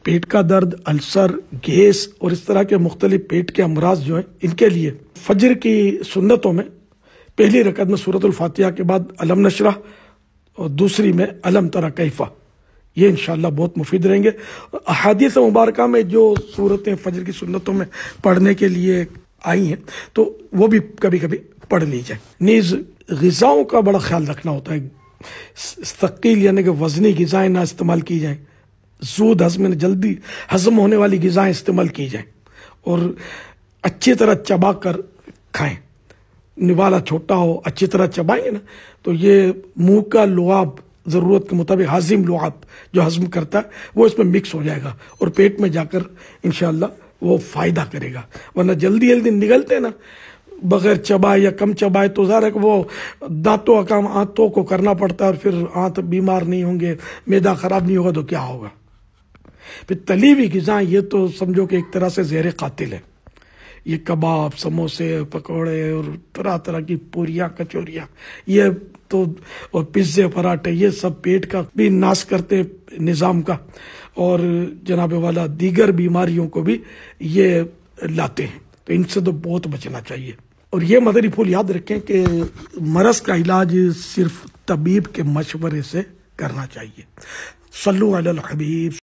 پیٹ کا درد، السر، گیس اور اس طرح کے مختلف پیٹ کے امراض جو ہیں ان کے لیے فجر کی سنتوں میں پہلی رکعت میں سورۃ الفاتحہ کے بعد علم نشرح اور دوسری میں علم تری کیف، یہ انشاءاللہ بہت مفید رہیں گے۔ احادیث مبارکہ میں جو صورتیں فجر کی سنتوں میں پڑھنے کے لیے آئی ہیں تو وہ بھی کبھی کبھی پڑھ لی جائیں۔ نیز غذاؤں کا بڑا خیال رکھنا ہوتا ہے، ثقیل یعنی کہ وزنی غذائیں نہ استعمال کی جائیں، زود ہضم جلدی ہضم ہونے والی غذائیں استعمال کی جائیں اور اچھی طرح چبا کر کھائیں۔ نوالا چھوٹا ہو، اچھی طرح چبائیں گے نا تو یہ منہ کا لعاب ضرورت کے مطابق ہاضم لعاب جو ہضم کرتا ہے وہ اس میں مکس ہو جائے گا اور پیٹ میں جا کر انشاءاللہ وہ فائدہ کرے گا، ورنہ جلدی نگلتے نا بغیر چبائے یا کم چبائے تو ظاہر ہے کہ وہ دانتوں کا کام آنتوں کو کرنا پڑتا ہے اور پھر آنت بیمار نہیں ہوں گے، معدہ خراب نہیں ہوگا تو کیا ہوگا۔ پھر تلی ہوئی غذائیں یہ تو سمجھو کہ ایک طرح سے زہر قاتل ہے، یہ کباب، سموسے، پکوڑے اور طرح طرح کی پوریاں، کچوریاں، یہ تو اور پیزے، پراٹھے، یہ سب پیٹ کا بھی ناش کرتے نظام کا اور جناب والا دیگر بیماریوں کو بھی یہ لاتے ہیں، تو ان سے تو بہت بچنا چاہیے۔ اور یہ مدری پھول یاد رکھیں کہ مرض کا علاج صرف طبیب کے مشورے سے کرنا چاہیے۔ صلو علی الحبیب۔